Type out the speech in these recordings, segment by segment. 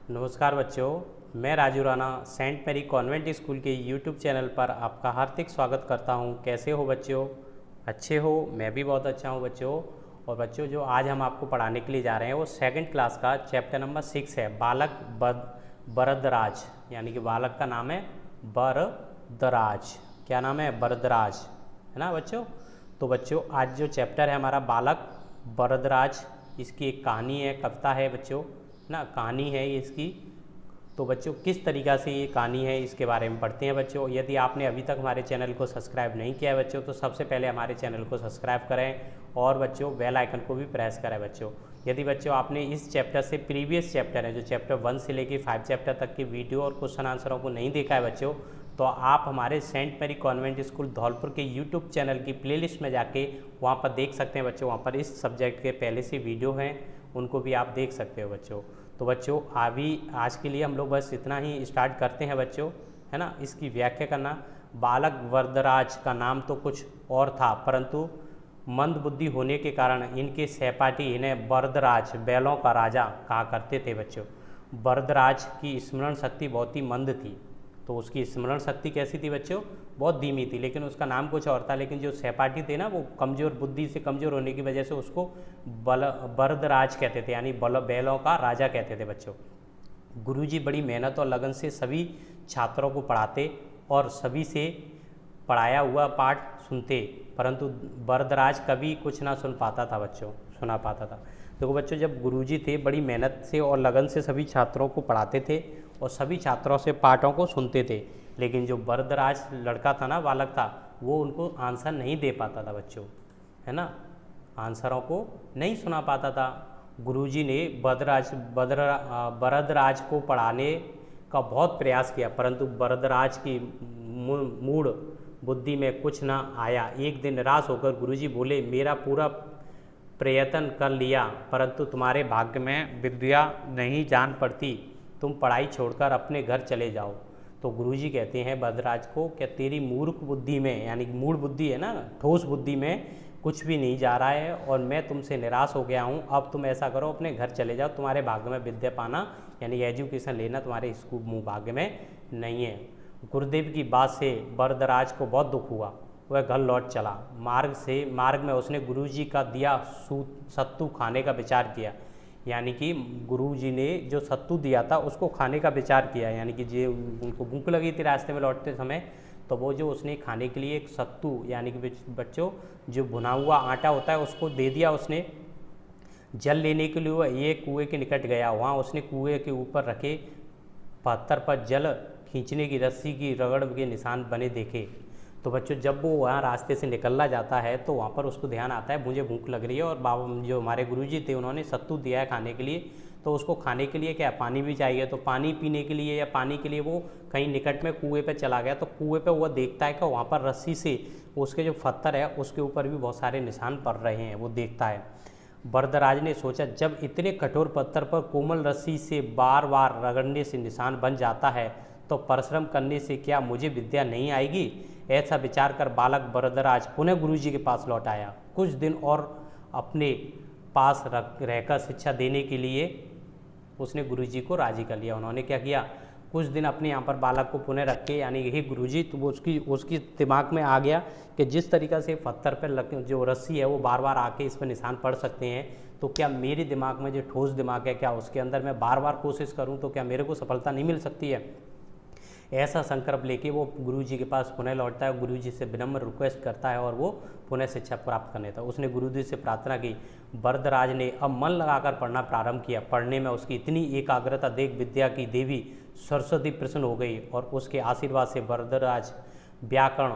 नमस्कार बच्चों, मैं Raju Rana Saint Mary Convent School के यूट्यूब चैनल पर आपका हार्दिक स्वागत करता हूं। कैसे हो बच्चों? अच्छे हो? मैं भी बहुत अच्छा हूं बच्चों। और बच्चों, जो आज हम आपको पढ़ाने के लिए जा रहे हैं वो सेकंड क्लास का चैप्टर नंबर 6 है, बालक बरदराज। यानी कि बालक का नाम है बरदराज। क्या नाम है? बरदराज, है ना बच्चों। तो बच्चों, आज जो चैप्टर है हमारा बालक बरदराज, इसकी एक कहानी है, कविता है बच्चों ना, कहानी है ये इसकी। तो बच्चों, किस तरीक़ा से ये कहानी है इसके बारे में पढ़ते हैं बच्चों। यदि आपने अभी तक हमारे चैनल को सब्सक्राइब नहीं किया है बच्चों, तो सबसे पहले हमारे चैनल को सब्सक्राइब करें और बच्चों बेल आइकन को भी प्रेस करें बच्चों। यदि बच्चों आपने इस चैप्टर से प्रीवियस चैप्टर है, जो चैप्टर 1 से लेकर 5 चैप्टर तक की वीडियो और क्वेश्चन आंसरों को नहीं देखा है बच्चों, तो आप हमारे Saint Mary Convent School Dholpur के यूट्यूब चैनल की प्लेलिस्ट में जाके वहाँ पर देख सकते हैं बच्चों। वहाँ पर इस सब्जेक्ट के पहले से वीडियो हैं, उनको भी आप देख सकते हो बच्चों। तो बच्चों, अभी आज के लिए हम लोग बस इतना ही स्टार्ट करते हैं बच्चों, है ना। इसकी व्याख्या करना, बालक बरदराज का नाम तो कुछ और था, परंतु मंद बुद्धि होने के कारण इनके सहपाठी इन्हें बरदराज, बैलों का राजा कहा करते थे बच्चों। बरदराज की स्मरण शक्ति बहुत ही मंद थी। तो उसकी स्मरण शक्ति कैसी थी बच्चों? बहुत धीमी थी, लेकिन उसका नाम कुछ और था। लेकिन जो सहपाठी थे ना, वो कमज़ोर, बुद्धि से कमज़ोर होने की वजह से उसको बरदराज कहते थे, यानी बैलों का राजा कहते थे बच्चों। गुरुजी बड़ी मेहनत और लगन से सभी छात्रों को पढ़ाते और सभी से पढ़ाया हुआ पाठ सुनते, परंतु बरदराज कभी कुछ ना सुना पाता था। देखो बच्चों, जब गुरुजी थे बड़ी मेहनत से और लगन से सभी छात्रों को पढ़ाते थे और सभी छात्रों से पाठों को सुनते थे, लेकिन जो बरदराज लड़का था ना, बालक था, वो उनको आंसर नहीं दे पाता था बच्चों, है ना। आंसरों को नहीं सुना पाता था। गुरुजी ने बरदराज को पढ़ाने का बहुत प्रयास किया, परंतु बरदराज की मूढ़ बुद्धि में कुछ ना आया। एक दिन निराश होकर गुरुजी बोले, मेरा पूरा प्रयत्न कर लिया, परंतु तुम्हारे भाग्य में विद्या नहीं जान पड़ती, तुम पढ़ाई छोड़कर अपने घर चले जाओ। तो गुरुजी कहते हैं बरदराज को, क्या तेरी मूर्ख बुद्धि में, यानी मूढ़ बुद्धि है ना, ठोस बुद्धि में कुछ भी नहीं जा रहा है और मैं तुमसे निराश हो गया हूँ। अब तुम ऐसा करो, अपने घर चले जाओ, तुम्हारे भाग्य में विद्या पाना यानी एजुकेशन लेना तुम्हारे स्कूल भाग्य में नहीं है। गुरुदेव की बात से बरदराज को बहुत दुख हुआ। वह घर लौट चला। मार्ग में उसने गुरुजी का दिया सत्तू खाने का विचार किया, यानी कि गुरुजी ने जो सत्तू दिया था उसको खाने का विचार किया। यानी कि जो उनको भूख लगी थी रास्ते में लौटते समय, तो वो जो उसने खाने के लिए एक सत्तू, यानी कि बच्चों जो भुना हुआ आटा होता है, उसको दे दिया उसने। जल लेने के लिए वह एक कुएँ के निकट गया। वहाँ उसने कुएँ के ऊपर रखे पत्थर पर जल खींचने की रस्सी की रगड़ के निशान बने देखे। तो बच्चों, जब वो वहाँ रास्ते से निकलना जाता है तो वहाँ पर उसको ध्यान आता है, मुझे भूख लग रही है और बाबा जो हमारे गुरुजी थे उन्होंने सत्तू दिया है खाने के लिए, तो उसको खाने के लिए क्या पानी भी चाहिए। तो पानी पीने के लिए या पानी के लिए वो कहीं निकट में कुएं पे चला गया। तो कुएं पे वो देखता है कि वहाँ पर रस्सी से उसके जो पत्थर है उसके ऊपर भी बहुत सारे निशान पड़ रहे हैं, वो देखता है। बरदराज ने सोचा, जब इतने कठोर पत्थर पर कोमल रस्सी से बार बार रगड़ने से निशान बन जाता है, तो परिश्रम करने से क्या मुझे विद्या नहीं आएगी? ऐसा विचार कर बालक बरदराज पुनः गुरुजी के पास लौट आया। कुछ दिन और अपने पास रहकर शिक्षा देने के लिए उसने गुरुजी को राजी कर लिया। उन्होंने क्या किया, कुछ दिन अपने यहाँ पर बालक को पुनः रख के, यानी यही गुरुजी, तो वो उसकी दिमाग में आ गया कि जिस तरीक़ा से पत्थर पर जो रस्सी है वो बार बार आके इस पर निशान पड़ सकते हैं, तो क्या मेरे दिमाग में जो ठोस दिमाग है, क्या उसके अंदर मैं बार बार कोशिश करूँ तो क्या मेरे को सफलता नहीं मिल सकती है? ऐसा संकल्प लेके वो गुरुजी के पास पुनः लौटता है। गुरुजी से विनम्र रिक्वेस्ट करता है और वो पुनः शिक्षा प्राप्त करने था। उसने गुरुजी से प्रार्थना की। बरदराज ने अब मन लगाकर पढ़ना प्रारंभ किया। पढ़ने में उसकी इतनी एकाग्रता देख विद्या की देवी सरस्वती प्रसन्न हो गई और उसके आशीर्वाद से बरदराज व्याकरण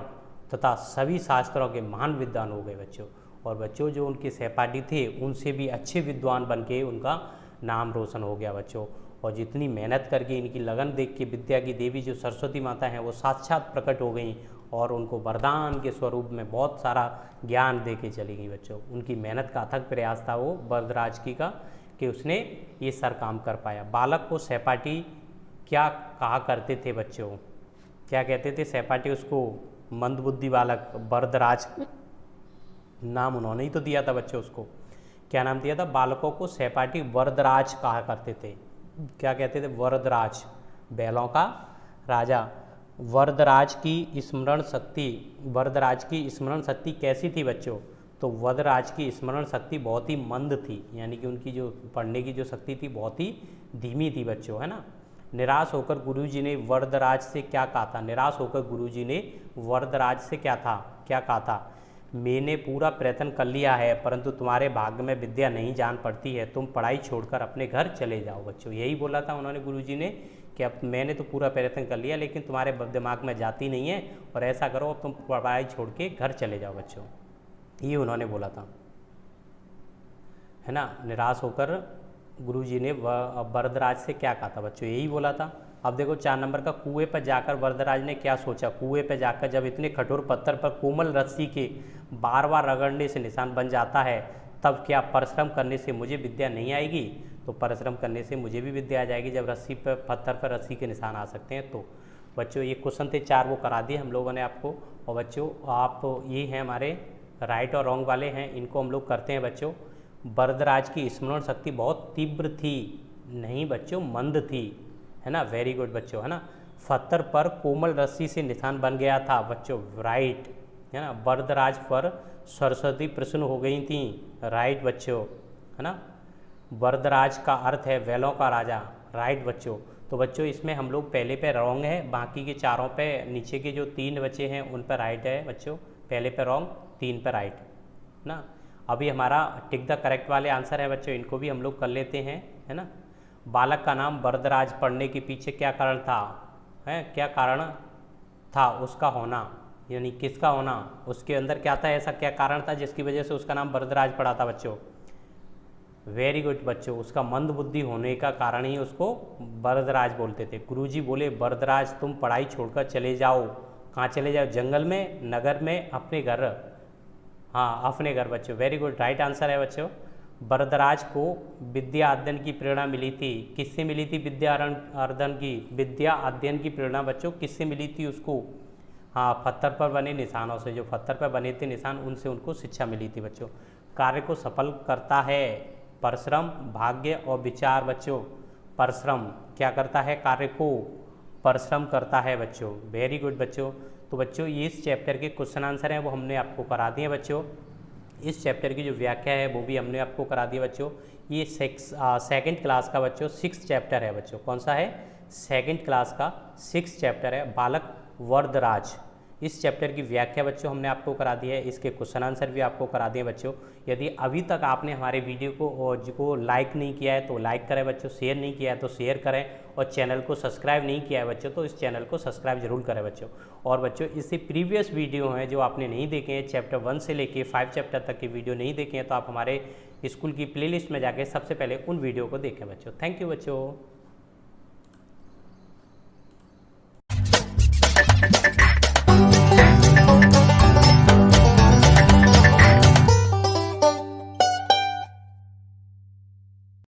तथा सभी शास्त्रों के महान विद्वान हो गए बच्चों। और बच्चों, जो उनके सहपाठी थे उनसे भी अच्छे विद्वान बन के उनका नाम रोशन हो गया बच्चों। और जितनी मेहनत करके इनकी लगन देख के विद्या की देवी जो सरस्वती माता हैं वो साक्षात प्रकट हो गई और उनको वरदान के स्वरूप में बहुत सारा ज्ञान दे के चली गई बच्चों। उनकी मेहनत का अथक प्रयास था वो बरदराज की का, कि उसने ये सर काम कर पाया। बालक को सहपाठी क्या कहा करते थे बच्चों? क्या कहते थे सहपाठी उसको? मंदबुद्धि बालक बरदराज नाम उन्होंने ही तो दिया था बच्चों। उसको क्या नाम दिया था? बालकों को सहपाठी बरदराज कहा करते थे। क्या कहते थे, वरदराज, बैलों का राजा। वरदराज की स्मरण शक्ति कैसी थी बच्चों? तो वरदराज की स्मरण शक्ति बहुत ही मंद थी, यानी कि उनकी जो पढ़ने की जो शक्ति थी बहुत ही धीमी थी बच्चों, है ना। निराश होकर गुरुजी ने वरदराज से क्या कहा था? निराश होकर गुरुजी ने वरदराज से क्या कहा था? मैंने पूरा प्रयत्न कर लिया है, परंतु तुम्हारे भाग्य में विद्या नहीं जान पड़ती है, तुम पढ़ाई छोड़कर अपने घर चले जाओ बच्चों। यही बोला था उन्होंने गुरुजी ने कि अब मैंने तो पूरा प्रयत्न कर लिया, लेकिन तुम्हारे दिमाग में जाती नहीं है, और ऐसा करो अब तुम पढ़ाई छोड़ के घर चले जाओ बच्चों, ये उन्होंने बोला था, है ना। निराश होकर गुरुजी ने वरदराज से क्या कहा था बच्चों? यही बोला था। अब देखो 4 नंबर का, कुएं पर जाकर वरदराज ने क्या सोचा? कुएं पर जाकर जब इतने कठोर पत्थर पर कोमल रस्सी के बार बार रगड़ने से निशान बन जाता है, तब क्या परिश्रम करने से मुझे विद्या नहीं आएगी? तो परिश्रम करने से मुझे भी विद्या आ जाएगी, जब रस्सी पर पत्थर पर रस्सी के निशान आ सकते हैं। तो बच्चों ये क्वेश्चन थे 4, वो करा दिए हम लोगों ने आपको। और बच्चों आप ये हैं हमारे राइट और रॉन्ग वाले हैं, इनको हम लोग करते हैं बच्चों। वरदराज की स्मरण शक्ति बहुत तीव्र थी, नहीं बच्चों मंद थी, है ना। वेरी गुड बच्चों, है ना। पत्थर पर कोमल रस्सी से निशान बन गया था बच्चों, राइट, है ना। वरदराज पर सरस्वती प्रसन्न हो गई थी, राइट बच्चों, है ना। वरदराज का अर्थ है बैलों का राजा, राइट बच्चों। तो बच्चों इसमें हम लोग पहले पे रॉन्ग है, बाकी के चारों पे, नीचे के जो 3 बचे हैं उन पर राइट है बच्चों। पहले पे रॉन्ग, 3 पे राइट ना। अभी हमारा टिक द करेक्ट वाले आंसर है बच्चों, इनको भी हम लोग कर लेते हैं, है ना। बालक का नाम वरदराज पढ़ने के पीछे क्या कारण था? है क्या कारण था उसका होना, यानी किसका होना? उसके अंदर क्या था, ऐसा क्या कारण था जिसकी वजह से उसका नाम वरदराज पड़ा था बच्चों? वेरी गुड बच्चों, उसका मंद बुद्धि होने का कारण ही उसको वरदराज बोलते थे। गुरुजी बोले वरदराज तुम पढ़ाई छोड़कर चले जाओ। कहाँ चले जाओ? जंगल में, नगर में, अपने घर? हाँ अपने घर बच्चों, वेरी गुड, राइट आंसर है बच्चों। वरदराज को विद्या अध्ययन की प्रेरणा मिली थी, किससे मिली थी? विद्या अध्ययन की प्रेरणा बच्चों किससे मिली थी उसको? हाँ पत्थर पर बने निशानों से, जो पत्थर पर बने थे निशान, उनसे उनको शिक्षा मिली थी बच्चों। कार्य को सफल करता है परिश्रम, भाग्य और विचार बच्चों। परिश्रम क्या करता है? कार्य को परिश्रम करता है बच्चों, वेरी गुड बच्चों। तो बच्चों ये इस चैप्टर के क्वेश्चन आंसर हैं वो हमने आपको करा दिए बच्चों। इस चैप्टर की जो व्याख्या है वो भी हमने आपको करा दी बच्चों। ये सेकंड क्लास का बच्चों 6th चैप्टर है बच्चों। कौन सा है? सेकंड क्लास का 6th चैप्टर है, बालक वरदराज। इस चैप्टर की व्याख्या बच्चों हमने आपको करा दी है, इसके क्वेश्चन आंसर भी आपको करा दिए बच्चों। यदि अभी तक आपने हमारे वीडियो को लाइक नहीं किया है तो लाइक करें बच्चों, शेयर नहीं किया है तो शेयर करें, और चैनल को सब्सक्राइब नहीं किया है बच्चों तो इस चैनल को सब्सक्राइब जरूर करें बच्चों। और बच्चों इससे प्रीवियस वीडियो हैं जो आपने नहीं देखे हैं, चैप्टर 1 से लेके 5 चैप्टर तक की वीडियो नहीं देखे हैं, तो आप हमारे स्कूल की प्लेलिस्ट में जाके सबसे पहले उन वीडियो को देखें बच्चों। थैंक यू बच्चों।